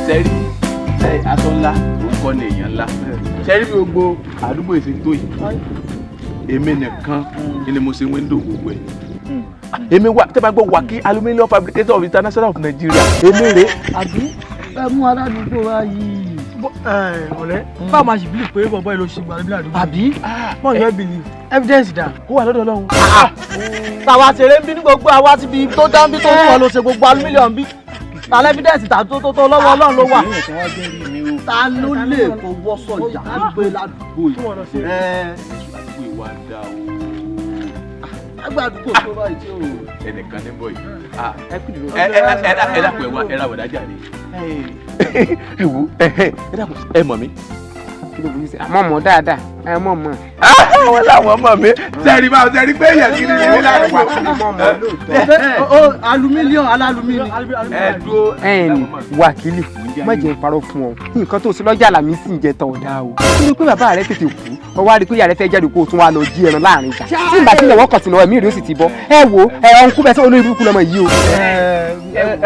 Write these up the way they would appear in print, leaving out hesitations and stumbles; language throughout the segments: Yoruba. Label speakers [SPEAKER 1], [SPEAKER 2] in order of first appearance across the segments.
[SPEAKER 1] sẹ́rí aṣọ ńlá orúkọ ni èèyàn ńlá sẹ́rí bí gbogbo àdúgbò ìṣètò yìí èmi nìkan ni mo ṣe wíńdò gbogbo ẹ̀ èmi wà tẹ́ bá gbọ́ Waki aluminium fabricator of international of Nigeria èmi rè.
[SPEAKER 2] àbí ẹ mú aládùúgbò wa yìí.
[SPEAKER 3] ọ̀rẹ́ báwo máa ṣe bílí pé bọ̀bọ̀ ìlú ṣì gbàdúrà àdúgbò.
[SPEAKER 2] àbí
[SPEAKER 3] bọ́ọ̀ yẹn bìlì evidence dà.
[SPEAKER 1] ó wà lọ́dọ̀ Ọlọ́run.
[SPEAKER 2] tàwa ṣeré ń bí ní gbogbo àwa ti bi tó dá ń bí tó ń wọ ló ṣe gbogbo aluminium bí ta evidence ta tó lọ́wọ́ Ọlọ́run ló wà. ta ló lè fọwọ́ sọ̀yà gbé ládùúgbò yìí.
[SPEAKER 1] àdúgbò ìwà dá o.
[SPEAKER 2] agbádùúgbò tó báyìí tí o.
[SPEAKER 1] ẹnìkan ní bọ̀ yìí ẹ dàpọ̀ ẹ ra wọ̀dà jáde. ẹ wo ẹ dàpọ̀ ẹ mọ̀ mí.
[SPEAKER 4] àmọ́ mọ̀ dáadáa ẹ mọ̀ mọ̀.
[SPEAKER 1] àwọn làwọn mọ̀ mí sẹ́rí bá sẹ́rí pé èèyàn kiri ni mí láti wà.
[SPEAKER 2] aluminium alálùmíní.
[SPEAKER 1] ẹ dúró.
[SPEAKER 4] ẹ̀yin Wákìlì má jẹ́ parọ́ fún ọ nǹkan tó ṣe lọ́jà làmì sì ń jẹ tán ọ̀dà o. nítorí pé bàbá rẹ tètè kú ọwọ́ àdìpé ìyá rẹ fẹ́ jáde kó o tún wá lọ jí ẹran láàrin ìjà tí ìgbà tí ìyàwó kan sì náà ẹ̀mí rẹ ó sì ti bọ́ ẹ wo ọ̀nkú bẹ́ẹ̀ sọ olórí burúkú lọ́mọ yìí o.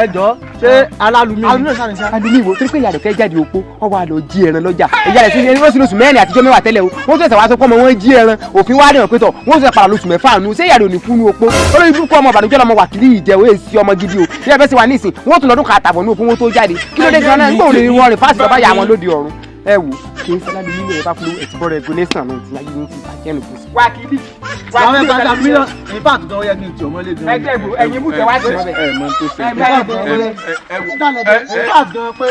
[SPEAKER 2] ẹ jọ ṣé alálùmíní.
[SPEAKER 4] alùmíní wo torí pé ìyá rẹ fẹ́ jáde opó ọwọ́ àlọ́ jí ẹran lọ́jà ìyá rẹ sì ní oṣù lóṣù mẹ́rin àtijọ́ mẹ́wàá tẹ́lẹ̀ o wọ́n tún ẹ̀sẹ̀ wá sọ pé ọmọ wọn jí ẹran òfin wá dẹ̀wọ̀n pétọ̀ wọ́n tún ẹ̀ padà lóṣù mẹ́fà nù ṣé ìyá rẹ ò ní kú ní opó olórí burúkú ọmọ ìbànújẹ́ lọmọ Wákìlì yìí jẹ́ òye sí ọmọ gidi o ìyá bẹ́ẹ̀ sì wà nísìn wọ́n tún lọ́dún kàtàbọ̀ ní òfin wọn tó jáde kí ló dé gan náà nígbà òní wọn rìn fásitì ọba yà wọn lóde ọ̀run ẹ wò kí n sẹ́lá nínú ẹ̀ bá fún ẹtì bọ́ọ̀rọ̀ regulation náà ti ayé ní ti bàjẹ́ nù kù sí. Wákìlì
[SPEAKER 2] àwọn ẹ̀ka ta mílíọ̀nù ìfà àtúntò yẹ kí n jọ mọ́lẹ̀ gan.
[SPEAKER 4] ẹgbẹ́ ìbò ẹ̀yin mú tẹ wá sí ọbẹ̀.
[SPEAKER 1] ẹ mọ tó ṣe.
[SPEAKER 2] ìfà àtúntò pé